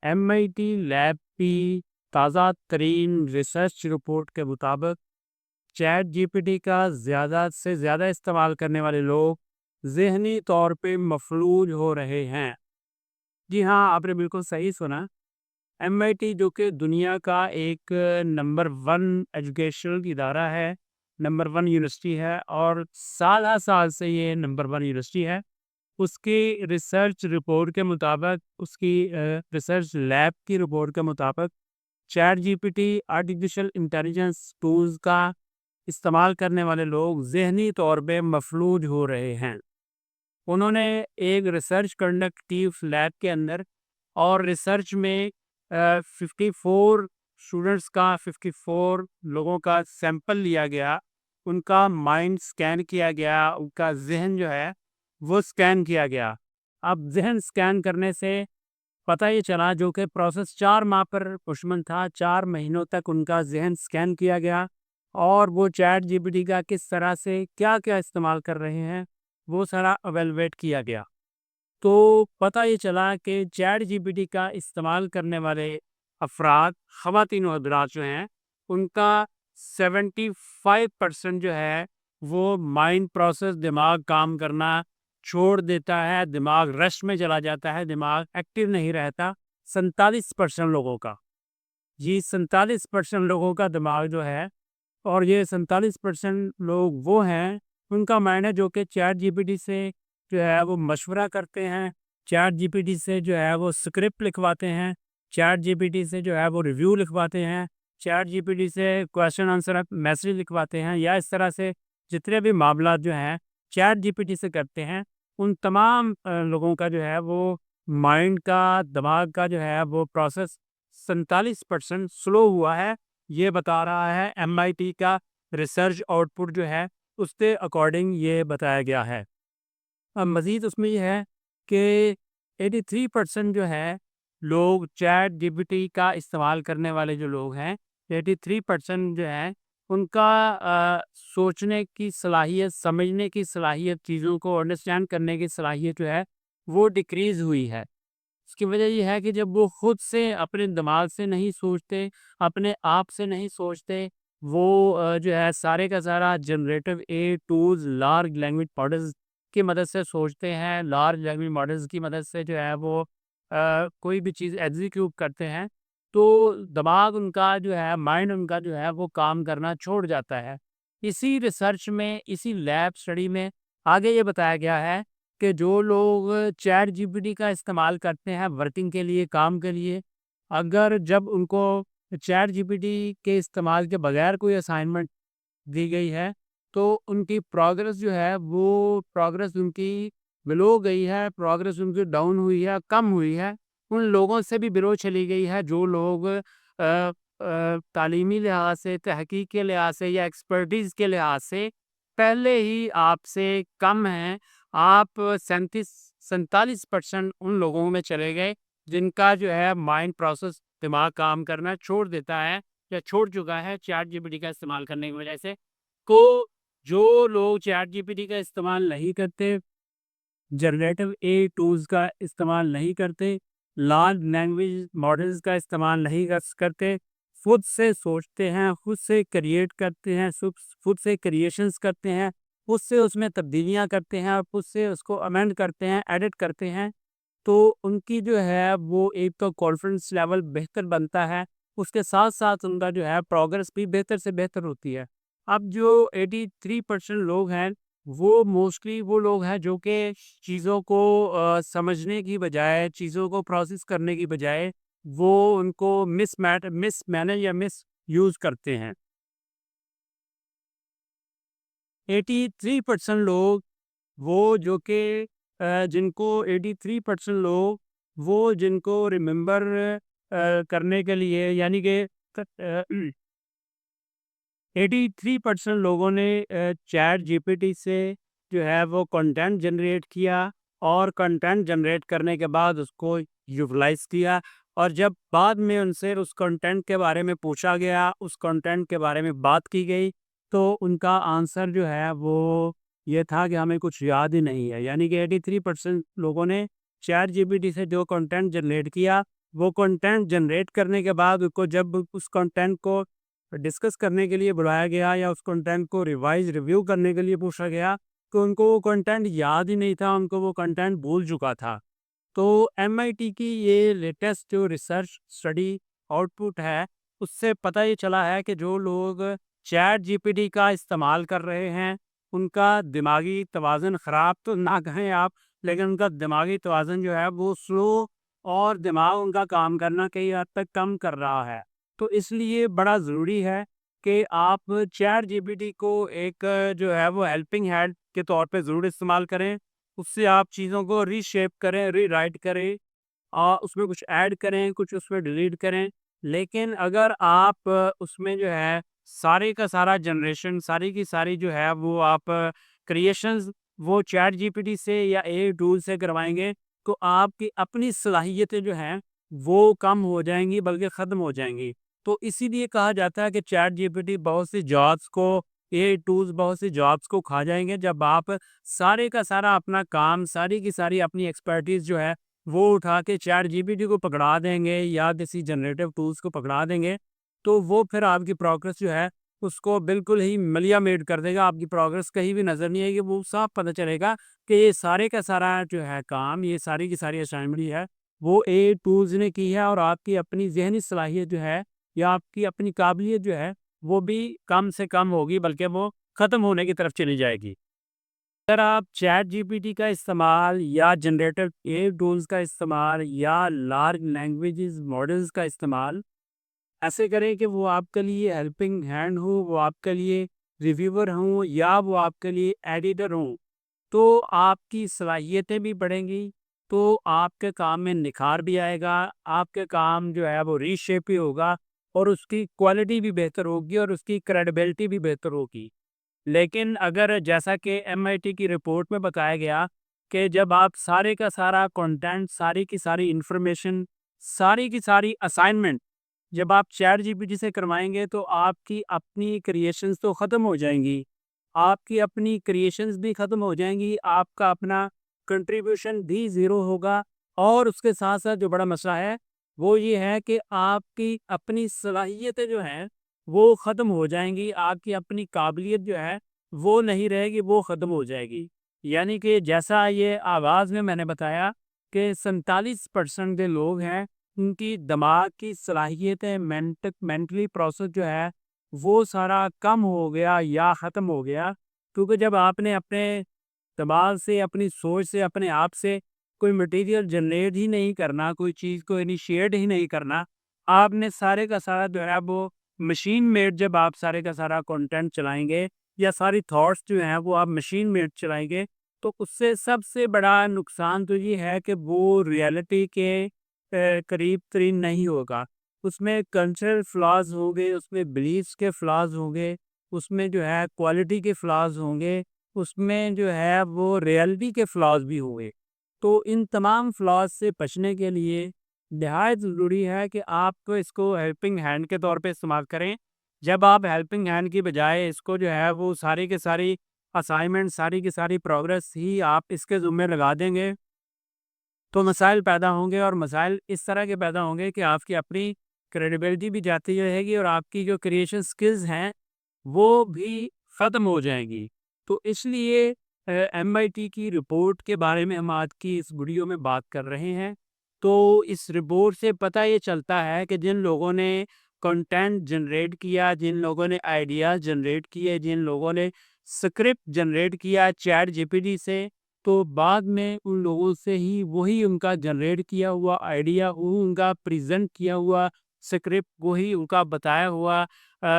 MIT lab کی تازہ ترین research report کے مطابق چیٹ جی پی ٹی کا زیادہ سے زیادہ استعمال کرنے والے لوگ ذہنی طور پہ مفلوج ہو رہے ہیں۔ جی ہاں، آپ نے بالکل صحیح سنا۔ MIT جو کہ دنیا کا ایک نمبر 1 ایجوکیشنل ادارہ ہے، نمبر 1 یونیورسٹی ہے، اور سال ہر سال سے یہ نمبر 1 یونیورسٹی ہے۔ اس کی ریسرچ رپورٹ کے مطابق، اس کی ریسرچ لیب کی رپورٹ کے مطابق، ChatGPT artificial intelligence tools کا استعمال کرنے والے لوگ ذہنی طور پہ مفلوج ہو رہے ہیں۔ انہوں نے ایک ریسرچ کنڈکٹ کی لیب کے اندر، اور ریسرچ میں 54 اسٹوڈنٹس کا 54 لوگوں کا سیمپل لیا گیا، ان کا مائنڈ سکین کیا گیا، ان کا ذہن جو ہے وہ سکین کیا گیا۔ اب ذہن سکین کرنے سے پتہ یہ چلا، جو کہ پروسیس 4 ماہ پر مشتمل تھا، 4 مہینوں تک ان کا ذہن سکین کیا گیا، اور وہ چیٹ جی پی ٹی کا کس طرح سے کیا کیا استعمال کر رہے ہیں وہ سارا ایویلویٹ کیا گیا۔ تو پتہ یہ چلا کہ چیٹ جی پی ٹی کا استعمال کرنے والے افراد، خواتین و حضرات جو ہیں، ان کا 75% جو ہے وہ مائنڈ پروسیس، دماغ کام کرنا چھوڑ دیتا ہے، دماغ رش میں چلا جاتا ہے، دماغ ایکٹیو نہیں رہتا۔ 47% لوگوں کا، جی 47% لوگوں کا دماغ جو ہے، اور یہ 47% لوگ وہ ہیں، ان کا مائنڈ ہے جو کہ چیٹ جی پی ٹی سے جو ہے وہ مشورہ کرتے ہیں، چیٹ جی پی ٹی سے جو ہے وہ اسکرپٹ لکھواتے ہیں، چیٹ جی پی ٹی سے جو ہے وہ ریویو لکھواتے ہیں، چیٹ جی پی ٹی سے کویشچن آنسر میسیج لکھواتے ہیں، یا اس طرح سے جتنے بھی معاملات جو ہیں چیٹ جی پی ٹی سے کرتے ہیں۔ ان تمام لوگوں کا جو ہے وہ مائنڈ کا، دماغ کا جو ہے وہ پروسیس 47% سلو ہوا ہے، یہ بتا رہا ہے MIT کا ریسرچ آؤٹ پٹ جو ہے، اس کے اکارڈنگ یہ بتایا گیا ہے۔ اب مزید اس میں یہ ہے کہ 83% جو ہے لوگ، چیٹ جی پی ٹی کا استعمال کرنے والے جو لوگ ہیں، 83% جو ہیں، ان کا سوچنے کی صلاحیت، سمجھنے کی صلاحیت، چیزوں کو انڈرسٹینڈ کرنے کی صلاحیت جو ہے وہ ڈکریز ہوئی ہے۔ اس کی وجہ یہ ہے کہ جب وہ خود سے اپنے دماغ سے نہیں سوچتے، اپنے آپ سے نہیں سوچتے، وہ جو ہے سارے کا سارا جنریٹو اے ٹولز، لارج لینگویج ماڈلز کی مدد سے سوچتے ہیں، لارج لینگویج ماڈلز کی مدد سے جو ہے وہ کوئی بھی چیز ایگزیکیوٹ کرتے ہیں، تو دماغ ان کا جو ہے، مائنڈ ان کا جو ہے وہ کام کرنا چھوڑ جاتا ہے۔ اسی ریسرچ میں، اسی لیب اسٹڈی میں آگے یہ بتایا گیا ہے کہ جو لوگ چیٹ جی پی ٹی کا استعمال کرتے ہیں ورکنگ کے لیے، کام کے لیے، اگر جب ان کو چیٹ جی پی ٹی کے استعمال کے بغیر کوئی اسائنمنٹ دی گئی ہے، تو ان کی پروگرس جو ہے وہ پروگرس ان کی بلو گئی ہے، پروگرس ان کی ڈاؤن ہوئی ہے، کم ہوئی ہے۔ ان لوگوں سے بھی بلو چلی گئی ہے جو لوگ تعلیمی لحاظ سے، تحقیق کے لحاظ سے، یا ایکسپرٹیز کے لحاظ سے پہلے ہی آپ سے کم ہیں۔ آپ 47% ان لوگوں میں چلے گئے جن کا جو ہے مائنڈ پروسیس، دماغ کام کرنا چھوڑ دیتا ہے، یا چھوڑ چکا ہے چیٹ جی پی ٹی کا استعمال کرنے کی وجہ سے۔ کو جو لوگ چیٹ جی پی ٹی کا استعمال نہیں کرتے، جنریٹو اے ٹولز کا استعمال نہیں کرتے، لارج لینگویج ماڈلز کا استعمال نہیں کرتے، خود سے سوچتے ہیں، خود سے کریٹ کرتے ہیں، خود سے کریشنز کرتے ہیں، خود سے اس میں تبدیلیاں کرتے ہیں، اور خود سے اس کو امینڈ کرتے ہیں، ایڈٹ کرتے ہیں، تو ان کی جو ہے وہ ایک تو کانفیڈنس لیول بہتر بنتا ہے، اس کے ساتھ ساتھ ان کا جو ہے پروگرس بھی بہتر سے بہتر ہوتی ہے۔ اب جو 83% لوگ ہیں، وہ موسٹلی وہ لوگ ہیں جو کہ چیزوں کو سمجھنے کی بجائے، چیزوں کو پروسیس کرنے کی بجائے، وہ ان کو مس مینج یا مس یوز کرتے ہیں۔ 83% لوگ وہ جو کہ جن کو 83% لوگ وہ جن کو ریممبر کرنے کے لیے، یعنی کہ 83% لوگوں نے چیٹ جی پی ٹی سے جو ہے وہ کنٹینٹ جنریٹ کیا، اور کنٹینٹ جنریٹ کرنے کے بعد اس کو یوٹیلائز کیا، اور جب بعد میں ان سے اس کنٹینٹ کے بارے میں پوچھا گیا، اس کنٹینٹ کے بارے میں بات کی گئی، تو ان کا آنسر جو ہے وہ یہ تھا کہ ہمیں کچھ یاد ہی نہیں ہے۔ یعنی کہ 83% لوگوں نے چیٹ جی پی ٹی سے جو کنٹینٹ جنریٹ کیا، وہ کنٹینٹ جنریٹ کرنے کے بعد اس کو جب اس کنٹینٹ کو ڈسکس کرنے کے لیے بلایا گیا یا اس کنٹینٹ کو ریویو کرنے کے لیے پوچھا گیا تو ان کو وہ کنٹینٹ یاد ہی نہیں تھا، ان کو وہ کنٹینٹ بھول چکا تھا۔ تو ایم آئی ٹی کی یہ لیٹسٹ جو ریسرچ اسٹڈی آؤٹ پٹ ہے، اس سے پتہ یہ چلا ہے کہ جو لوگ چیٹ جی پی ٹی کا استعمال کر رہے ہیں ان کا دماغی توازن خراب تو نہ کہیں آپ، لیکن ان کا دماغی توازن جو ہے وہ سلو، اور دماغ ان کا کام کرنا کئی حد تک کم کر رہا ہے۔ تو اس لیے بڑا ضروری ہے کہ آپ چیٹ جی پی ٹی کو ایک جو ہے وہ ہیلپنگ ہینڈ کے طور پہ ضرور استعمال کریں، اس سے آپ چیزوں کو ری شیپ کریں، ری رائٹ کریں، اس میں کچھ ایڈ کریں، کچھ اس میں ڈیلیٹ کریں۔ لیکن اگر آپ اس میں جو ہے سارے کا سارا جنریشن، ساری کی ساری جو ہے وہ آپ کریشنز وہ چیٹ جی پی ٹی سے یا اے ٹول سے کروائیں گے تو آپ کی اپنی صلاحیتیں جو ہیں وہ کم ہو جائیں گی، بلکہ ختم ہو جائیں گی۔ تو اسی لیے کہا جاتا ہے کہ چیٹ جی پی ٹی بہت سی جابس کو، اے ٹولز بہت سی جابس کو کھا جائیں گے جب آپ سارے کا سارا اپنا کام، ساری کی ساری اپنی ایکسپرٹیز جو ہے وہ اٹھا کے چیٹ جی پی ٹی کو پکڑا دیں گے یا کسی جنریٹو ٹولز کو پکڑا دیں گے، تو وہ پھر آپ کی پروگرس جو ہے اس کو بالکل ہی ملیا میٹ کر دے گا۔ آپ کی پروگرس کہیں بھی نظر نہیں آئے گی، وہ صاف پتہ چلے گا کہ یہ سارے کا سارا جو ہے کام، یہ ساری کی ساری اسائنمنٹ ہے وہ اے ٹولز نے کی ہے، اور آپ کی اپنی ذہنی صلاحیت جو ہے یا آپ کی اپنی قابلیت جو ہے وہ بھی کم سے کم ہوگی، بلکہ وہ ختم ہونے کی طرف چلی جائے گی۔ اگر آپ چیٹ جی پی ٹی کا استعمال یا جنریٹر اے ٹولز کا استعمال یا لارج لینگویجز ماڈلز کا استعمال ایسے کریں کہ وہ آپ کے لیے ہیلپنگ ہینڈ ہو، وہ آپ کے لیے ریویور ہوں یا وہ آپ کے لیے ایڈیٹر ہوں، تو آپ کی صلاحیتیں بھی بڑھیں گی، تو آپ کے کام میں نکھار بھی آئے گا، آپ کے کام جو ہے وہ ری شیپ بھی ہوگا، اور اس کی کوالٹی بھی بہتر ہوگی اور اس کی کریڈیبلٹی بھی بہتر ہوگی۔ لیکن اگر جیسا کہ ایم آئی ٹی کی رپورٹ میں بتایا گیا کہ جب آپ سارے کا سارا کنٹینٹ، ساری کی ساری انفارمیشن، ساری کی ساری اسائنمنٹ جب آپ چیٹ جی پی ٹی سے کروائیں گے تو آپ کی اپنی کریشنز تو ختم ہو جائیں گی، آپ کی اپنی کریشنز بھی ختم ہو جائیں گی، آپ کا اپنا کنٹریبیوشن بھی زیرو ہوگا، اور اس کے ساتھ ساتھ جو بڑا مسئلہ ہے وہ یہ ہے کہ آپ کی اپنی صلاحیتیں جو ہیں وہ ختم ہو جائیں گی، آپ کی اپنی قابلیت جو ہے وہ نہیں رہے گی، وہ ختم ہو جائے گی۔ یعنی کہ جیسا یہ آغاز میں نے بتایا کہ 47% جو لوگ ہیں ان کی دماغ کی صلاحیتیں، مینٹلی پروسیس جو ہے وہ سارا کم ہو گیا یا ختم ہو گیا، کیونکہ جب آپ نے اپنے دماغ سے، اپنی سوچ سے، اپنے آپ سے کوئی مٹیریل جنریٹ ہی نہیں کرنا، کوئی چیز کو انیشیٹ ہی نہیں کرنا، آپ نے سارے کا سارا جو ہے وہ مشین میڈ، جب آپ سارے کا سارا کنٹینٹ چلائیں گے یا ساری تھاٹس جو ہیں وہ آپ مشین میڈ چلائیں گے، تو اس سے سب سے بڑا نقصان تو یہ ہے کہ وہ ریئلٹی کے قریب ترین نہیں ہوگا، اس میں کلچرل فلاز ہوں گے، اس میں بلیفس کے فلاز ہوں گے، اس میں جو ہے کوالٹی کے فلاز ہوں گے، اس میں جو ہے وہ ریئلٹی کے فلاز بھی ہوں گے۔ تو ان تمام فلاز سے بچنے کے لیے نہایت ضروری ہے کہ آپ کو اس کو ہیلپنگ ہینڈ کے طور پہ استعمال کریں۔ جب آپ ہیلپنگ ہینڈ کی بجائے اس کو جو ہے وہ ساری کے ساری اسائنمنٹ، ساری کی ساری پروگرس ہی آپ اس کے ذمہ لگا دیں گے تو مسائل پیدا ہوں گے، اور مسائل اس طرح کے پیدا ہوں گے کہ آپ کی اپنی کریڈیبلٹی بھی جاتی رہے گی، اور آپ کی جو کریشن سکلز ہیں وہ بھی ختم ہو جائیں گی۔ تو اس لیے ایم آئی ٹی کی رپورٹ کے بارے میں ہم آج کی اس ویڈیو میں بات کر رہے ہیں۔ تو اس رپورٹ سے پتہ یہ چلتا ہے کہ جن لوگوں نے کنٹینٹ جنریٹ کیا، جن لوگوں نے آئیڈیاز جنریٹ کیے، جن لوگوں نے سکرپٹ جنریٹ کیا چیٹ جی پی ٹی سے، تو بعد میں ان لوگوں سے ہی وہی ان کا جنریٹ کیا ہوا آئیڈیا، ان کا پریزنٹ کیا ہوا سکرپٹ، وہی ان کا بتایا ہوا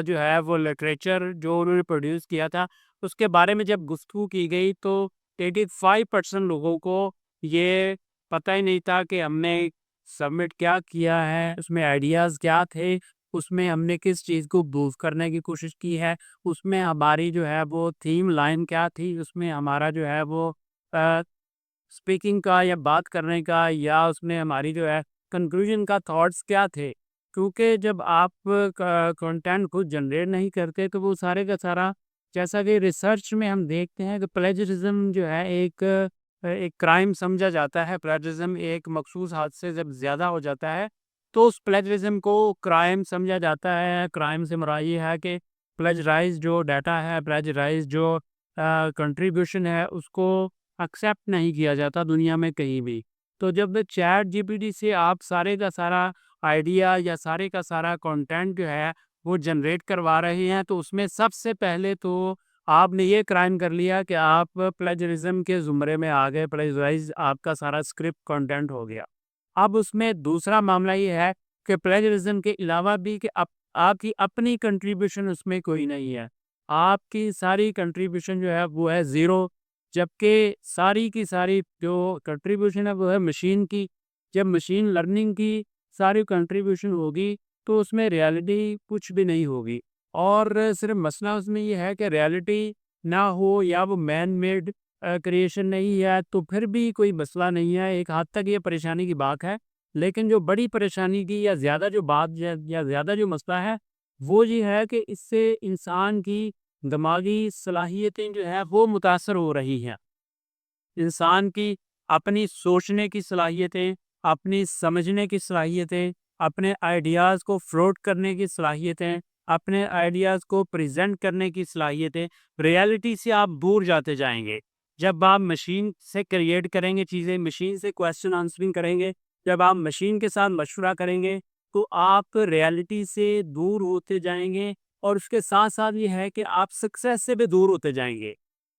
جو ہے وہ لٹریچر جو انہوں نے پروڈیوس کیا تھا، اس کے بارے میں جب گفتگو کی گئی تو 85% لوگوں کو یہ پتہ ہی نہیں تھا کہ ہم نے سبمٹ کیا کیا ہے، اس میں آئیڈیاز کیا تھے، اس میں ہم نے کس چیز کو بوسٹ کرنے کی کوشش کی ہے، اس میں ہماری جو ہے وہ تھیم لائن کیا تھی، اس میں ہمارا جو ہے وہ اسپیکنگ کا یا بات کرنے کا، یا اس میں ہماری جو ہے کنکلوژن کا تھاٹس کیا تھے۔ کیونکہ جب آپ کنٹینٹ خود جنریٹ نہیں کرتے تو وہ سارے کا سارا، جیسا کہ ریسرچ میں ہم دیکھتے ہیں کہ پلیجرزم جو ہے ایک ایک کرائم سمجھا جاتا ہے، پلیجرزم ایک مخصوص حد سے جب زیادہ ہو جاتا ہے تو اس پلیجرزم کو کرائم سمجھا جاتا ہے۔ کرائم سے مراد یہ ہے کہ پلیجرائز جو ڈیٹا ہے، پلیجرائز جو کنٹریبیوشن ہے، اس کو ایکسیپٹ نہیں کیا جاتا دنیا میں کہیں بھی۔ تو جب چیٹ جی پی ٹی سے آپ سارے کا سارا آئیڈیا یا سارے کا سارا کنٹینٹ جو ہے وہ جنریٹ کروا رہے ہیں، تو اس میں سب سے پہلے تو آپ نے یہ کرائم کر لیا کہ آپ پلیجرزم کے زمرے میں آ گئے، پلیجرائز آپ کا سارا اسکرپٹ کنٹینٹ ہو گیا۔ اب اس میں دوسرا معاملہ یہ ہے کہ پلیجرزم کے علاوہ بھی کہ آپ کی اپنی کنٹریبیوشن اس میں کوئی نہیں ہے، آپ کی ساری کنٹریبیوشن جو ہے وہ ہے زیرو، جبکہ ساری کی ساری جو کنٹریبیوشن ہے وہ ہے مشین کی۔ جب مشین لرننگ کی ساری کنٹریبیوشن ہوگی تو اس میں ریالٹی کچھ بھی نہیں ہوگی، اور صرف مسئلہ اس میں یہ ہے کہ ریالٹی نہ ہو یا وہ مین میڈ کریشن نہیں ہے تو پھر بھی کوئی مسئلہ نہیں ہے، ایک حد تک یہ پریشانی کی بات ہے۔ لیکن جو بڑی پریشانی کی یا زیادہ جو بات یا زیادہ جو مسئلہ ہے وہ یہ ہے کہ اس سے انسان کی دماغی صلاحیتیں جو ہے وہ متاثر ہو رہی ہیں۔ انسان کی اپنی سوچنے کی صلاحیتیں، اپنی سمجھنے کی صلاحیتیں، اپنے آئیڈیاز کو فلوٹ کرنے کی صلاحیتیں، اپنے آئیڈیاز کو پریزنٹ کرنے کی صلاحیتیں، ریالٹی سے آپ دور جاتے جائیں گے۔ جب آپ مشین سے کریٹ کریں گے چیزیں، مشین سے کویسچن آنسرنگ کریں گے، جب آپ مشین کے ساتھ مشورہ کریں گے تو آپ ریالٹی سے دور ہوتے جائیں گے، اور اس کے ساتھ ساتھ یہ ہے کہ آپ سکسیس سے بھی دور ہوتے جائیں گے،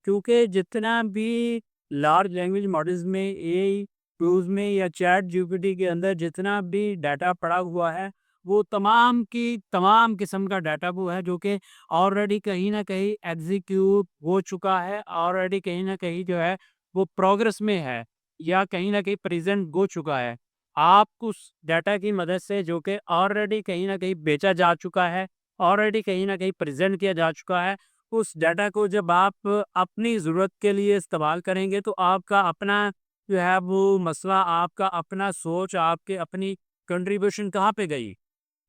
کیونکہ جتنا بھی لارج لینگویج ماڈلز میں، اے آئی ٹولز میں یا چیٹ جی پی ٹی کے اندر جتنا بھی ڈیٹا پڑا ہوا ہے وہ تمام کی تمام قسم کا ڈیٹا وہ ہے جو کہ آلریڈی کہیں نہ کہیں ایگزیکیوٹ ہو چکا ہے، آلریڈی کہیں نہ کہیں جو ہے وہ پروگرس میں ہے، یا کہیں نہ کہیں پریزنٹ ہو چکا ہے۔ آپ اس ڈیٹا کی مدد سے جو کہ آلریڈی کہیں نہ کہیں بیچا جا چکا ہے، آلریڈی کہیں نہ کہیں پریزنٹ کیا جا چکا ہے، اس ڈیٹا کو جب آپ اپنی ضرورت کے لیے استعمال کریں گے تو آپ کا اپنا جو ہے وہ مسئلہ، آپ کا اپنا سوچ، آپ کے اپنی کنٹریبیوشن کہاں پہ گئی؟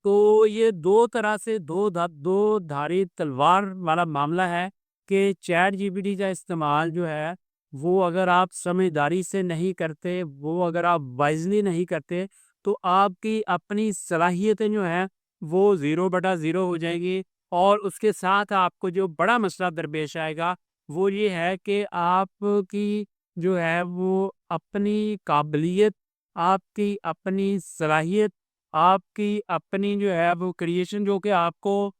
تو یہ دو طرح سے دو دھاری تلوار والا معاملہ ہے کہ چیٹ جی پی ٹی کا استعمال جو ہے وہ اگر آپ سمجھداری سے نہیں کرتے، وہ اگر آپ وائزلی نہیں کرتے تو آپ کی اپنی صلاحیتیں جو ہیں وہ 0/0 ہو جائیں گی، اور اس کے ساتھ آپ کو جو بڑا مسئلہ درپیش آئے گا وہ یہ ہے کہ آپ کی جو ہے وہ اپنی قابلیت، آپ کی اپنی صلاحیت، آپ کی اپنی جو ہے وہ کریشن جو کہ آپ کو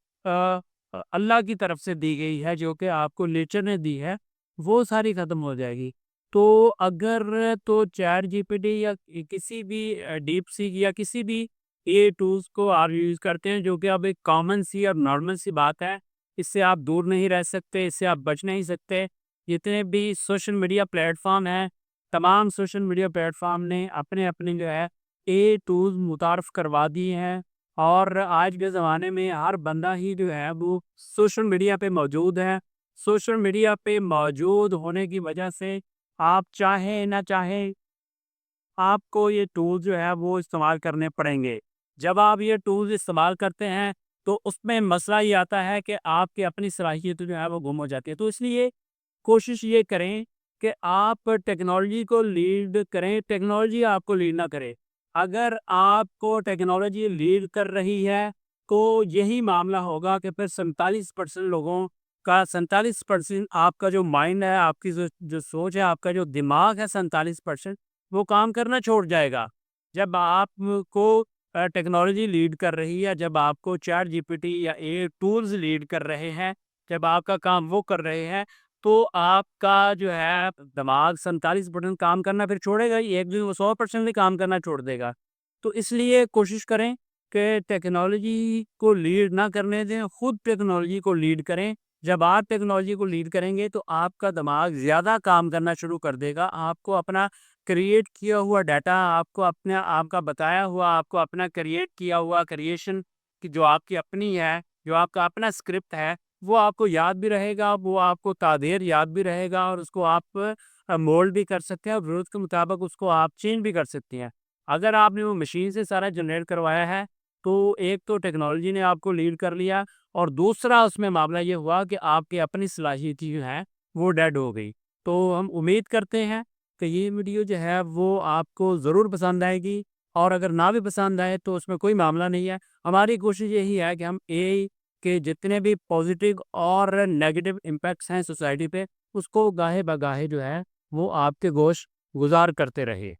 اللہ کی طرف سے دی گئی ہے، جو کہ آپ کو نیچر نے دی ہے، وہ ساری ختم ہو جائے گی۔ تو اگر تو چیٹ جی پی ٹی یا کسی بھی ڈیپ سیک یا کسی بھی یہ ٹولز کو آپ یوز کرتے ہیں جو کہ اب ایک کامن سی اور نارمل سی بات ہے، اس سے آپ دور نہیں رہ سکتے، اس سے آپ بچ نہیں سکتے۔ جتنے بھی سوشل میڈیا پلیٹ فارم ہیں، تمام سوشل میڈیا پلیٹ فارم نے اپنے اپنے جو ہے اے ٹولز متعارف کروا دیے ہیں، اور آج کے زمانے میں ہر بندہ ہی جو ہے وہ سوشل میڈیا پہ موجود ہے۔ سوشل میڈیا پہ موجود ہونے کی وجہ سے آپ چاہیں نہ چاہیں آپ کو یہ ٹول جو ہے وہ استعمال کرنے پڑیں گے۔ جب آپ یہ ٹولز استعمال کرتے ہیں تو اس میں مسئلہ یہ آتا ہے کہ آپ کی اپنی صلاحیت جو ہے وہ گم ہو جاتی ہے۔ تو اس لیے کوشش یہ کریں کہ آپ ٹیکنالوجی کو لیڈ کریں، ٹیکنالوجی آپ کو لیڈ نہ کرے۔ اگر آپ کو ٹیکنالوجی لیڈ کر رہی ہے تو یہی معاملہ ہوگا کہ پھر 47% لوگوں کا 47% آپ کا جو مائنڈ ہے، آپ کی جو سوچ ہے، آپ کا جو دماغ ہے 47% وہ کام کرنا چھوڑ جائے گا۔ جب آپ کو ٹیکنالوجی لیڈ کر رہی ہے، جب آپ کو چیٹ جی پی ٹی یا اے ٹولز لیڈ کر رہے ہیں، جب آپ کا کام وہ کر رہے ہیں تو آپ کا جو ہے دماغ 47% کام کرنا پھر چھوڑے گا، ایک دن وہ 100% بھی کام کرنا چھوڑ دے گا۔ تو اس لیے کوشش کریں کہ ٹیکنالوجی کو لیڈ نہ کرنے دیں، خود ٹیکنالوجی کو لیڈ کریں۔ جب آپ ٹیکنالوجی کو لیڈ کریں گے تو آپ کا دماغ زیادہ کام کرنا شروع کر دے گا، آپ کو اپنا کریٹ کیا ہوا ڈیٹا، آپ کو اپنے آپ کا بتایا ہوا، آپ کو اپنا کریٹ کیا ہوا کریشن کی جو آپ کی اپنی ہے، جو آپ کا اپنا اسکرپٹ ہے، وہ آپ کو یاد بھی رہے گا، وہ آپ کو تعدیر یاد بھی رہے گا، اور اس کو آپ مولڈ بھی کر سکتے ہیں، اور ضرورت کے مطابق اس کو آپ چینج بھی کر سکتے ہیں۔ اگر آپ نے وہ مشین سے سارا جنریٹ کروایا ہے تو ایک تو ٹیکنالوجی نے آپ کو لیڈ کر لیا، اور دوسرا اس میں معاملہ یہ ہوا کہ آپ کی اپنی صلاحیت جو ہے وہ ڈیڈ ہو گئی۔ تو ہم امید کرتے ہیں کہ یہ ویڈیو جو ہے وہ آپ کو ضرور پسند آئے گی، اور اگر نہ بھی پسند آئے تو اس میں کوئی معاملہ نہیں ہے۔ ہماری کوشش یہی ہے کہ ہم اے آئی کے جتنے بھی پازیٹیو اور نیگیٹو امپیکٹس ہیں سوسائٹی پہ، اس کو گاہے بگاہے جو ہے وہ آپ کے گوش گزار کرتے رہے۔